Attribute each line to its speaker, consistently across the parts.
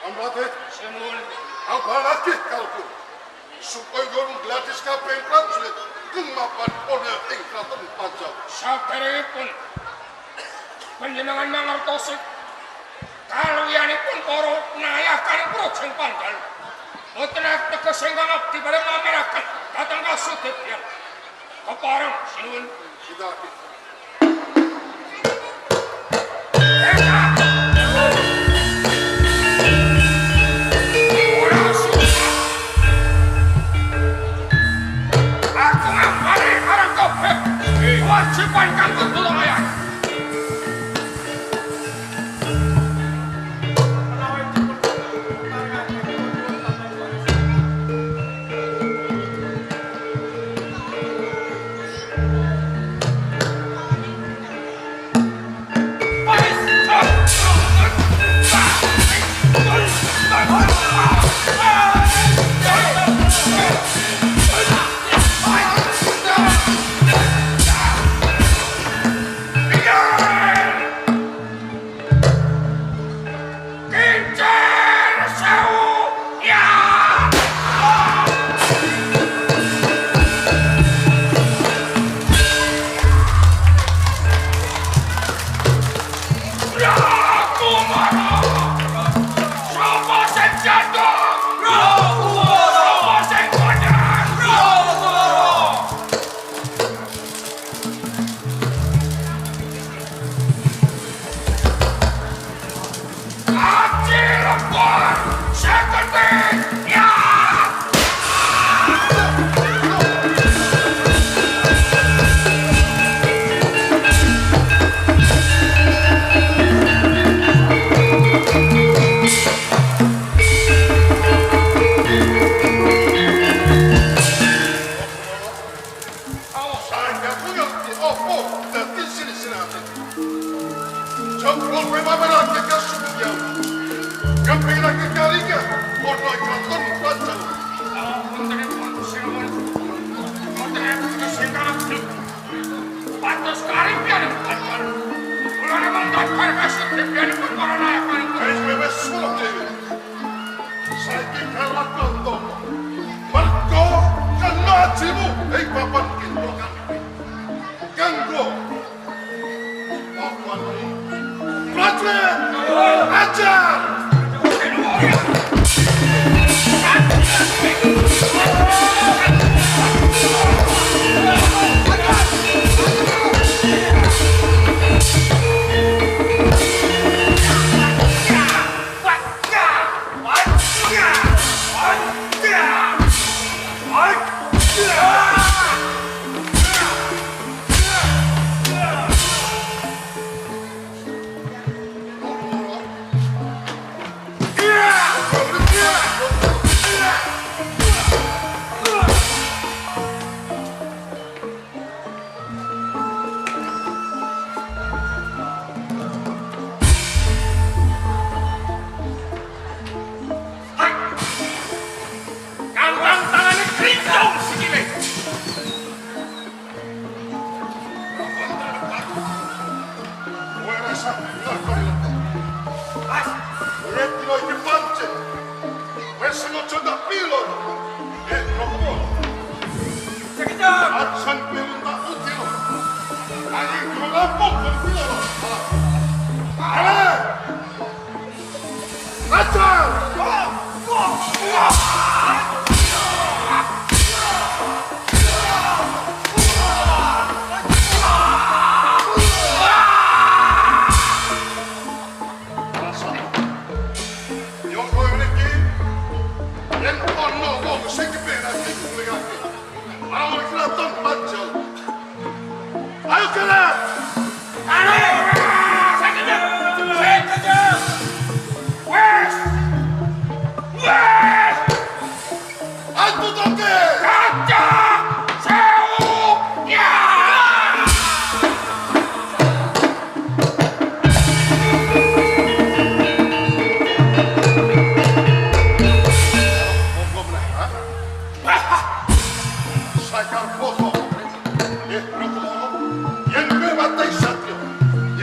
Speaker 1: Ambate,
Speaker 2: Sinun.
Speaker 1: apalagi kalku supaya gorong gratis kabeh prajurit kemapan honor ing kraton Pancau.
Speaker 2: Saderepun panjenengan mangertosi kaluwihanipun para nayakan Projeng Pandal. Boten teges ingkang abdi bareng mameraken dhateng kasudetyan. Kepareng sinuwun.
Speaker 1: Kita
Speaker 2: Wajiban kanggo kulayan.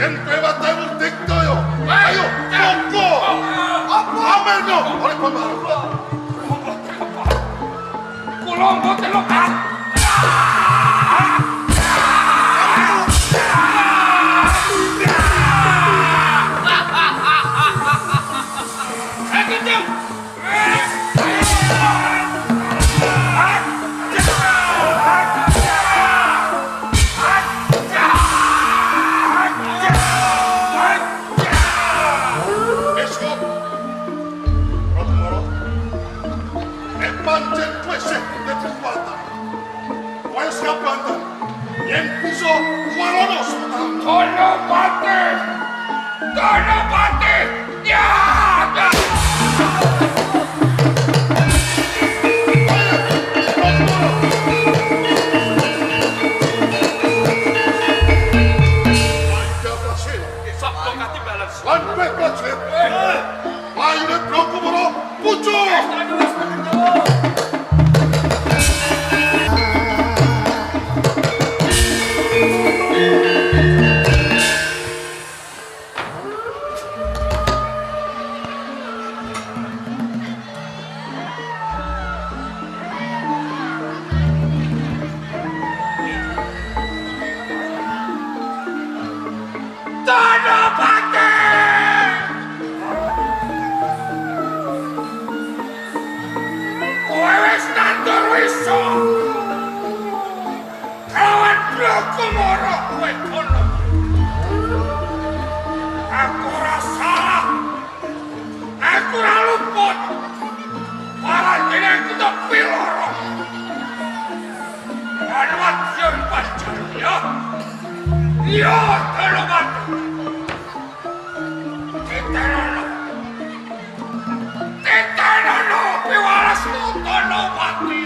Speaker 1: yen Sumerno oleh pembaharuan.
Speaker 2: Kula mboten lepas.
Speaker 1: Esok, Rotumoro, pancen tuese de kekuatan. Wes kapantan, yang bisa walonos utang.
Speaker 2: Donopati! Donopati! Ya! Ya!
Speaker 1: Lanpe Prajurit, Laine Bronkomoro, Pucuk!
Speaker 2: Donopati! Kowe wis nandur wiso. Kawan Bronkomoro kowe kono. Aku ora salah. Aku ora luput. Para jeneng kita piloro. Anwat yen pacar ya. Ya, Donopati. Titanono piwalasmu Donopati.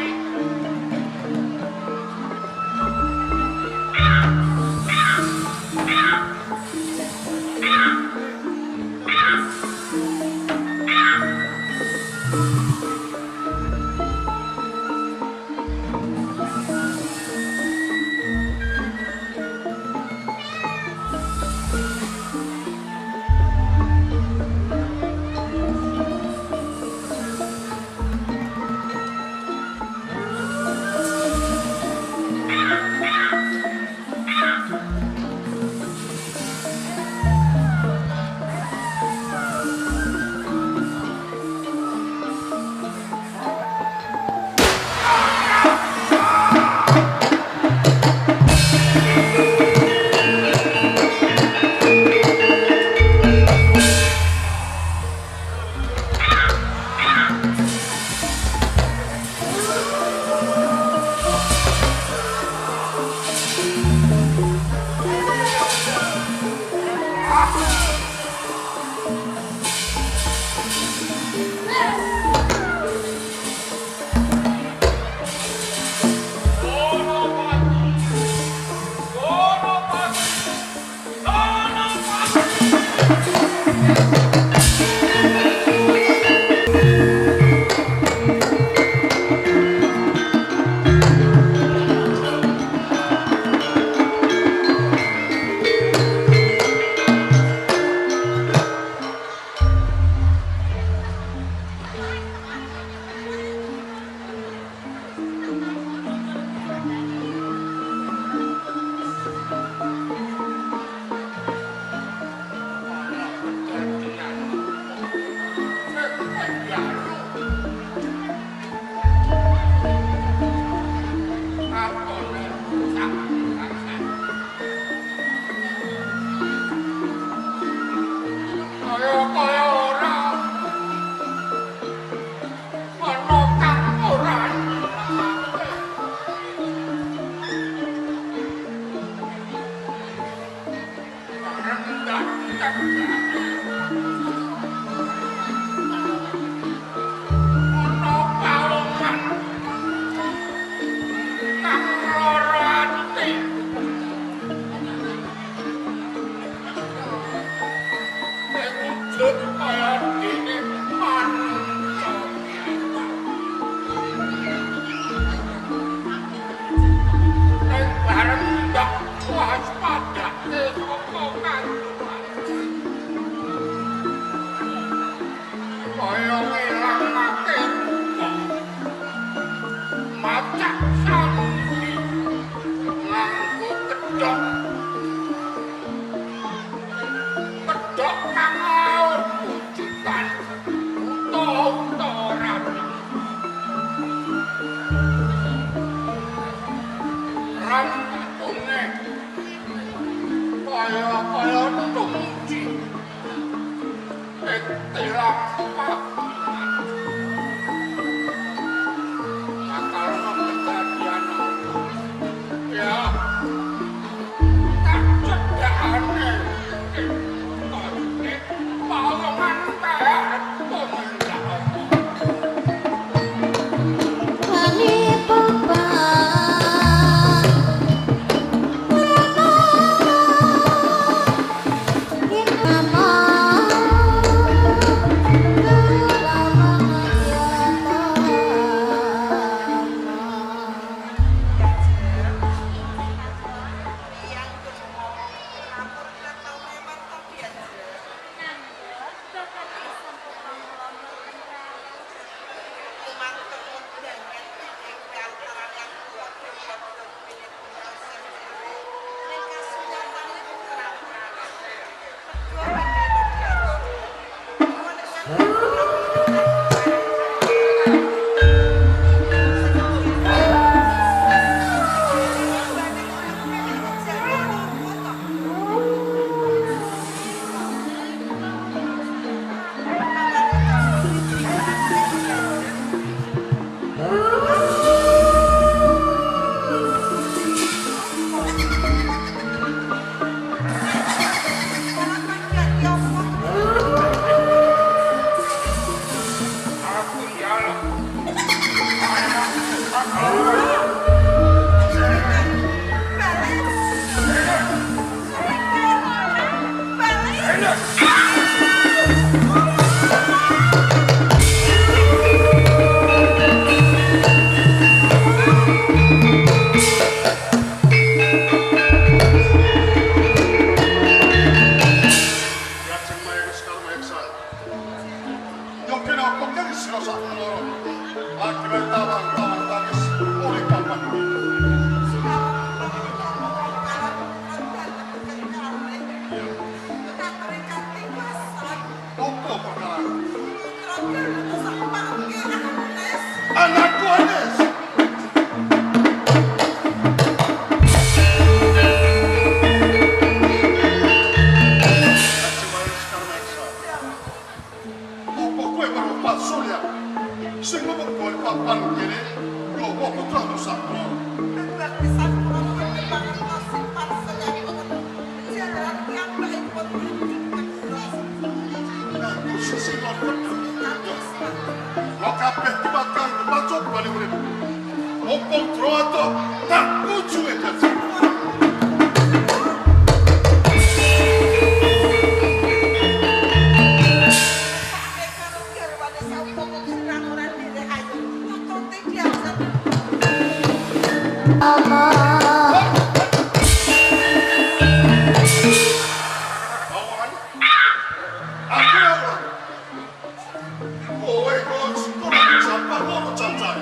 Speaker 2: kaya ngilangake rupa macak sami nganggo kedhok kang aur wujudan uta-utaran rampune kaya tumuji tilang bakal kejadian ya tak cedakane pawangan tehat pemendak
Speaker 3: Kami papa
Speaker 1: Anakku Anes. Opo kowe baru pas Surya. Sing ngomong papan kene, yo kok putramu sakno. Lo kabeh dibakar kepacok balik urip. Opo troato tak kucu edas. Bawahan. Aku apa? Kowe kok sekolah sampai mau cacat.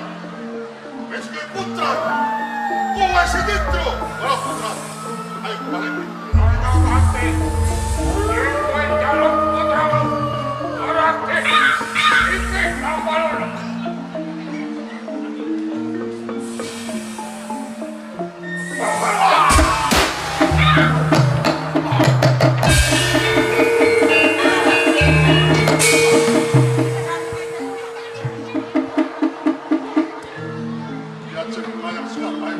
Speaker 1: Wes kowe putra. Kowe seditro. Ora putra. Ayo balik.
Speaker 2: ana mati kowe jaluk putramu ora iki nawalno
Speaker 1: Ya cek banyak sekali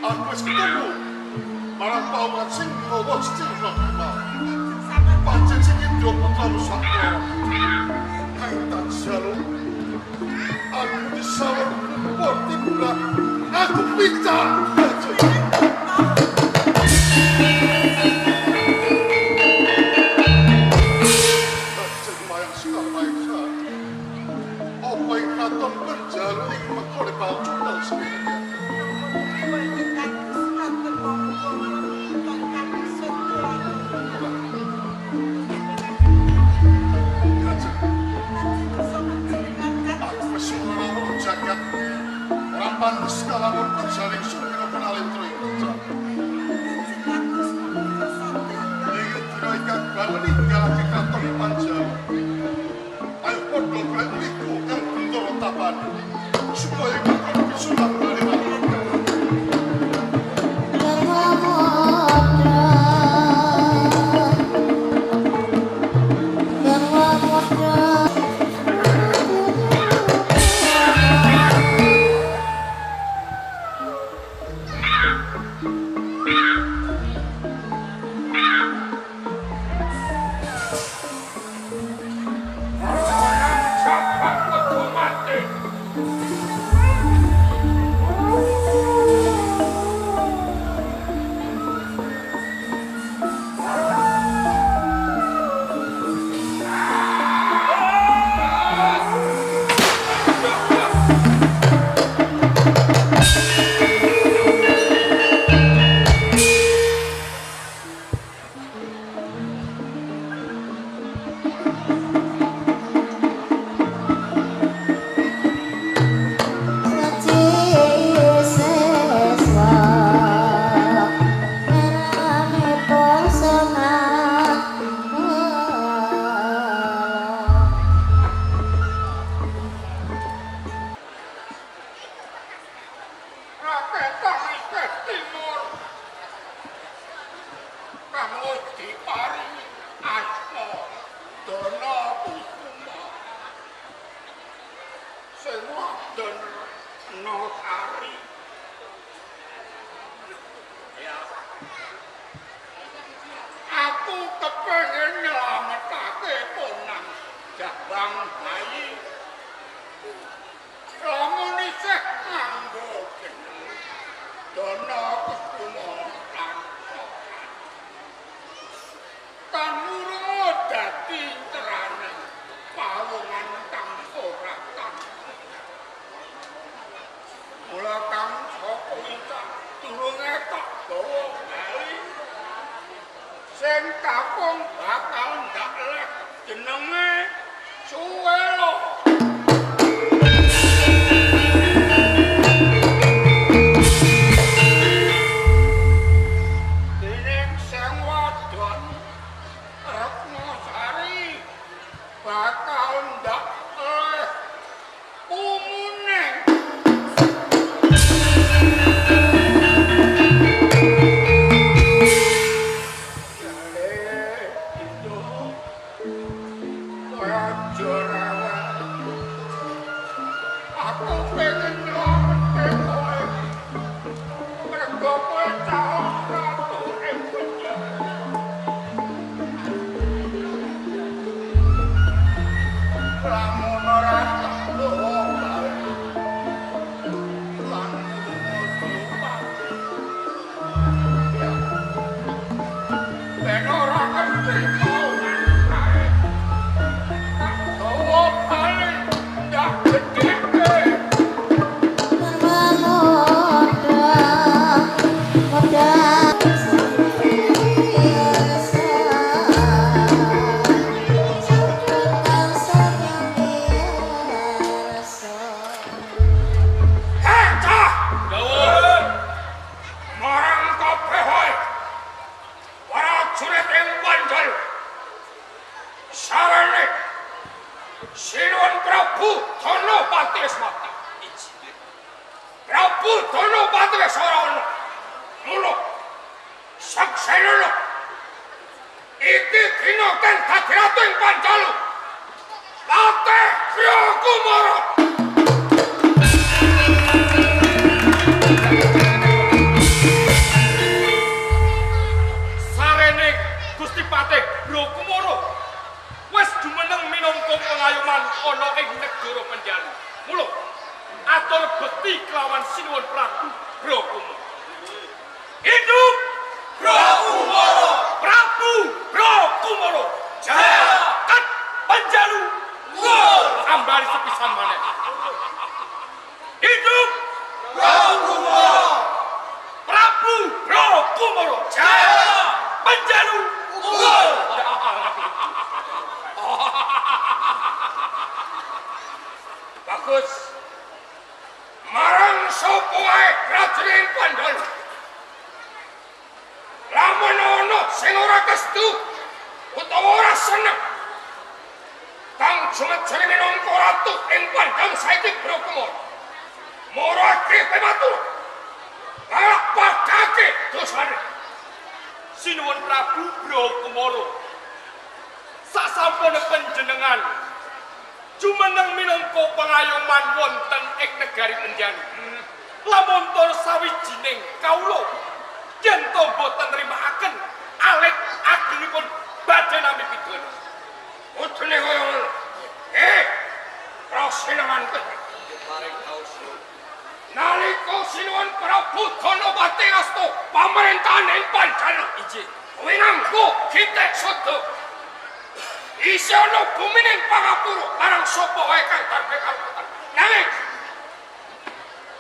Speaker 1: Aku wis ketemu marang pawan sing ngawa sing ora. Pancen sing ndok putramu sakno. Kang tak jaluk. Aku disawar porti pula. Aku pinta. Cek bayang sekali Apa yang katon berjalan ing mekore pacutan sebenarnya.
Speaker 2: Nosari. Ya. Aku kepengen nyelametake ponang Jabang bayi. Lamun isih nganggo jeneng Dono Kusumotan. Kan urut dadi terane pawongan kang ora tanpa. Mula kang sapa iki tulunge tak gawa bali. Sing kapung bakal ndak lek jenenge Suwelo. Dening sing wadon Ratnasari bakal ndak lek umune. Aku pengen nyelametke kowe. Mergo kowe calon ratu ing penjara. Lamun ora tak gawa bali. Lan mesti ya. Ben ora ngerti kaunan kae. Tak gawa bali ndak gedhe. Sinuwun Prabu Danapati wis mati. Prabu Danapati wis ora ana. Mula saksena iki dina kan dadi ratu ing Panjalu. Latih Kumara. Sarene Gusti Patih Kumara wis jumeneng minangka pengayoman ana ing negara Panjalu. Mula atur bekti kelawan Sinuwun Prabu Kumara. Hidup Kumara! Prabu Kumara! Jaya! Kat Panjalu! Ambari sepisan maneh. Hidup Kumara! Prabu Kumara! Jaya! Panjalu! Bagus. Marang sapa wae prajurit Panjalu. Lamun ana sing ora kestu utawa ora seneng kang jumejeng minangka ratu ing Pandang saiki Kumara. Marake pematur. Kalak padake dosane. Sinuwun Prabu Kumara. Sasampun panjenengan jumeneng minangka pengayoman wonten ing negari Panjalu. Lamun tur sawijining kawula yen to boten nrimakaken alit agengipun badhe nami pidana. Utune kaya ngono. Prasinengan paring kaos. Nalika Sinuwun Prabu Danapati asta pamrentahan ing Panjalu iji winanggo kitek sada. Isi ana bumining pangapura marang sapa wae kang darpe kaluputan. Nanging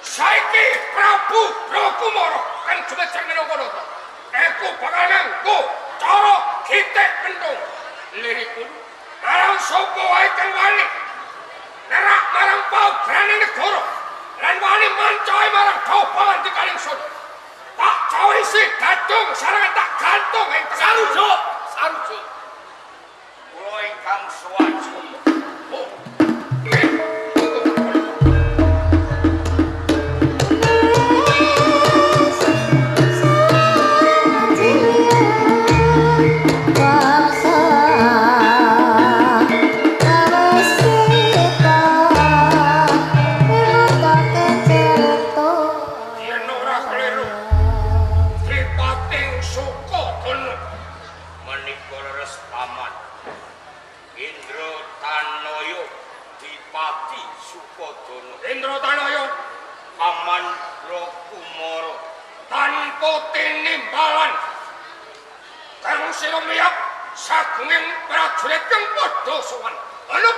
Speaker 2: saiki Prabu Kumara kan jumejeng minangka ratu. Aku bakal nganggo cara kitek pentung. Liripun marang sapa wae kang wani nerak marang paugrane negara lan wani mancoe marang dawa pangandikaning sun. Tak cawisi gadung sareng tak gantung ing sarujuk. Kula ingkang suwaju.
Speaker 3: Bangsa
Speaker 4: Sukodono.
Speaker 2: Indratanaya
Speaker 4: Paman Kumara.
Speaker 2: tanpa tinimbalan kang sira miyap sagunging prajurit kang padha sowan. Ana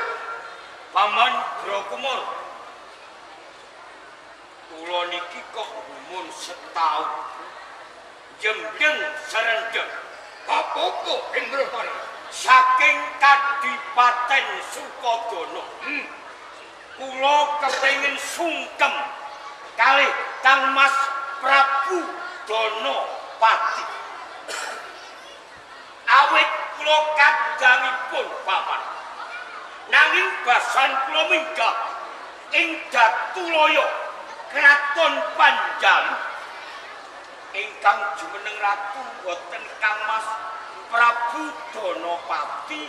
Speaker 4: Paman Kumara. Kula niki kok mun setahun jemdeng serendeng
Speaker 2: apa-apa Indratanaya.
Speaker 4: saking Kadipaten Sukodono. Kula kepengin sungkem kalih Kang Mas Prabu Donopati. Awit kula kadangipun paman. Nanging basan kula minggah ing Datulaya Kraton Panjalu. Ingkang jumeneng ratu boten Kang Mas Prabu Donopati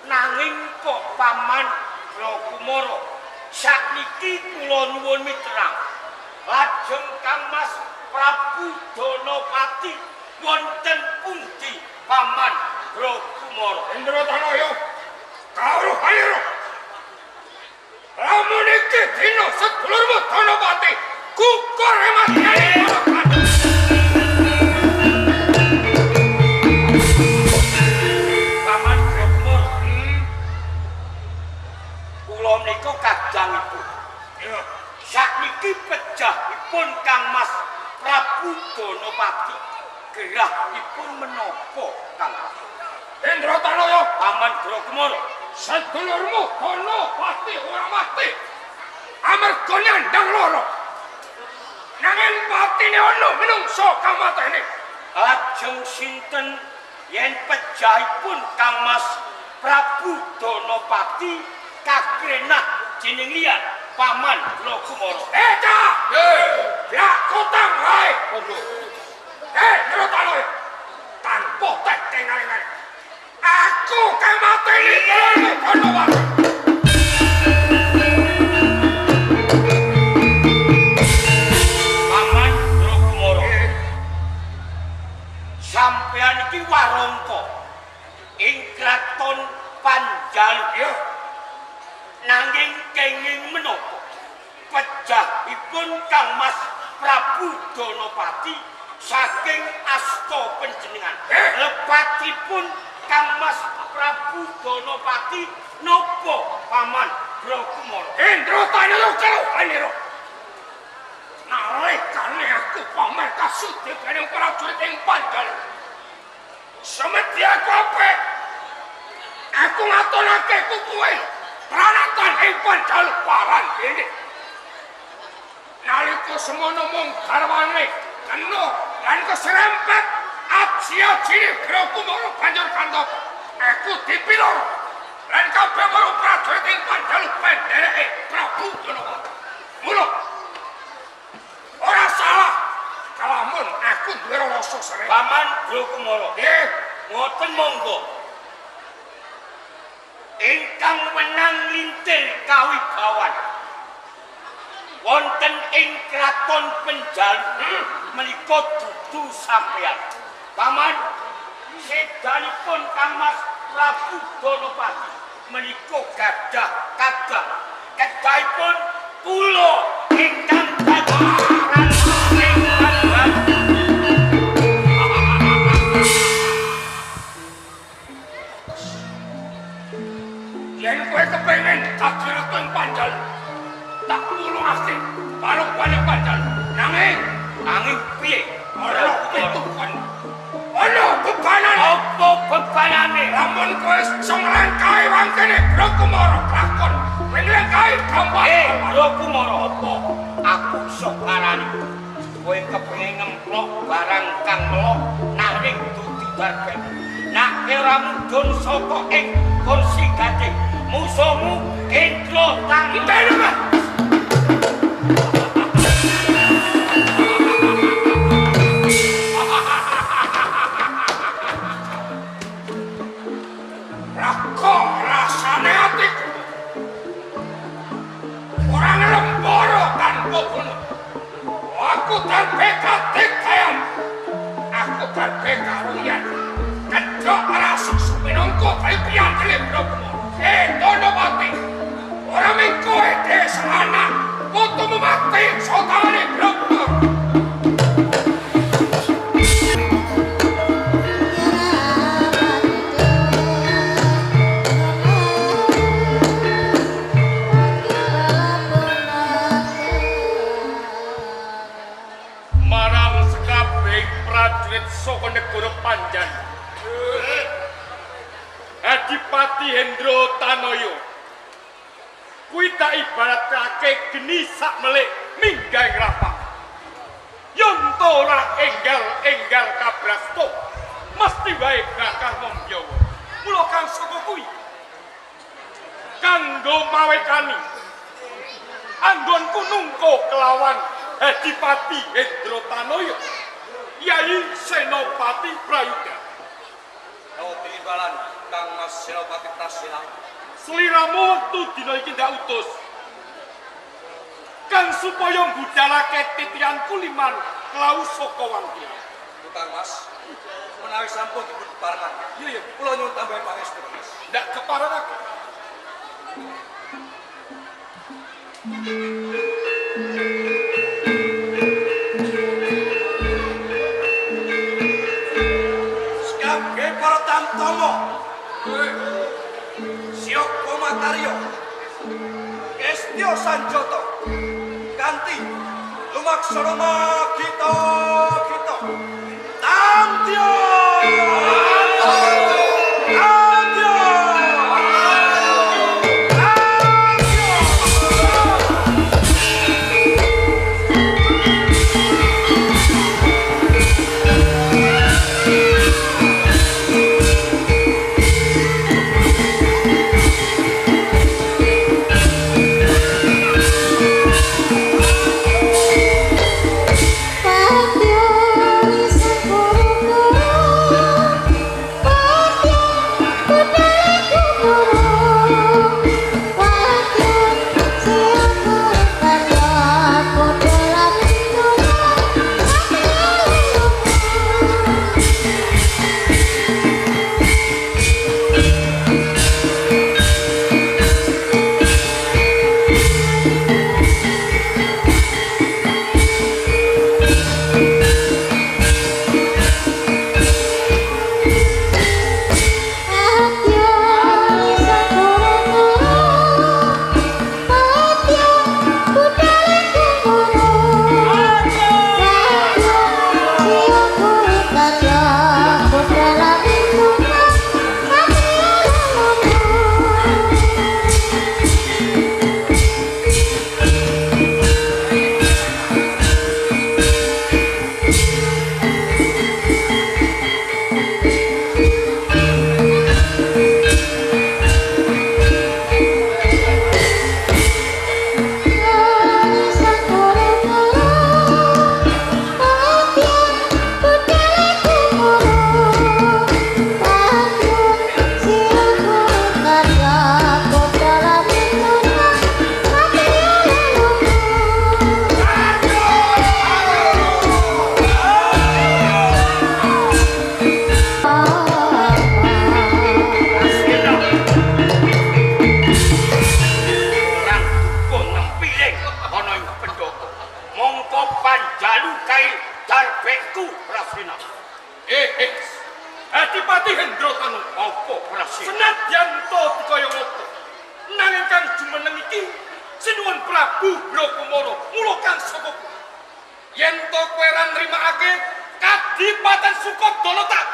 Speaker 4: nanging kok paman Kumara. Sakniki kula nuwun miterang. Lajeng Kang Mas Prabu Donopati wonten pundi paman Kumara?
Speaker 2: Indratanaya kawruh halira. Lamun iki dina sedulurmu Donopati gugur mati.
Speaker 4: Paman Kumara. Kula menika kadangipun.
Speaker 2: Ya,
Speaker 4: Sakniki pejahipun Kang Mas Prabu Donopati. Gerahipun menapa Kang?
Speaker 2: Indratanaya
Speaker 4: Paman Kumara.
Speaker 2: sedulurmu Donopati ora mati. Amarga nyandang lara. Nanging patine ana menungso kang mateni.
Speaker 4: Lajeng sinten yen pejahipun Kang Mas Prabu Donopati kakrenah jeneng liyan paman Kumara.
Speaker 2: Cah! Blak kotang wae. Indratanaya tanpa tetengan. Aku kang mateni Donopati.
Speaker 4: Paman Kumara. Sampeyan iki warangka ing Kraton Panjalu. Nanging kenging menapa pejahipun Kang Mas Prabu Donopati saking asta panjenengan. Lepatipun Kang Mas Prabu Donopati napa paman Kumara?
Speaker 2: Indratanaya kalih nalikane aku pamer kasudi dening prajurit ing Panjalu. Semedi aku apik. Aku ngaturake kukuwe pranatan ing Panjalu paran dene. Nalika semono mung garwane kena lan keserempet aji-ajine Kumara banjur kanthok. Aku dipilor lan kabeh para prajurit ing Panjalu pendereke Prabu Donopati. Mula ora salah kalamun aku duwe rasa sere.
Speaker 4: Paman Kumara.
Speaker 2: Nggih,
Speaker 4: Ngoten monggo. Ingkang menang lintil kawibawan wonten ing Kraton Panjalu menika dudu sampeyan. Paman, sedanipun Kang Mas Prabu Donopati menika gadah kadah. Kedahipun kula ingkang dados ratu ing Panjalu.
Speaker 2: yen kowe kepengin dadi ratu ing Panjalu, tak tulungake balung banyak Panjalu. Nanging
Speaker 4: Piye?
Speaker 2: ora ketukan. Ana bebanan.
Speaker 4: Apa bebanane?
Speaker 2: Lamun kowe iso nglengkahi wangkene Kumara lakon, nglengkahi gambar.
Speaker 4: Kumara apa? Aku iso ngarani kowe kepengin ngemplok barang kang melok nanging dudu darben. Nak ora mudhun saka ing kursi gading, musuhmu Indra Tanah.
Speaker 2: Kok rasane atiku ora nglemboro tanpa bunuh. Aku terbekat dikayam. Aku terbekat ruyan. Kedok rasa suminongko kaya piantele Kumara. Donopati sana untuk mati saudari Brahma. Marang sekabeh prajurit saka negara Panjan. Adipati Hendro Tanoyo kuwi tak ibaratake geni sak melik minggaing rapak. Yen to ora enggal kabrasto mesti wae bakal momyowo. Mula kang saka kuwi kanggo mawekani anggonku nungko kelawan Adipati Hendro Tanoyo Yai Senopati Prayuga.
Speaker 4: Oh, timbalan Kang Mas Senopati Prasila.
Speaker 2: Sliramu wektu dina iki ndak utus. Kang supaya budalake titian kuliman klau saka Wangkilan.
Speaker 4: Kang Mas, menawi sampun dipun parang. Iya, kula nyuwun tambahan pangestu, Mas.
Speaker 2: Ndak keparan aku.
Speaker 4: Sekabeh para tamtama. Siok Komatario. Kestyo Sanjoto. Kanthi lumaksana kita. Tantyo!
Speaker 2: Adipati Hendro Tanoyo apa Prasila? Senadyan to dikaya ngopo. Nanging kang jumeneng iki sinuwun Prabu Brakumara mula kang saka yen to kowe ora nrimakake Kadipaten Sukodana tak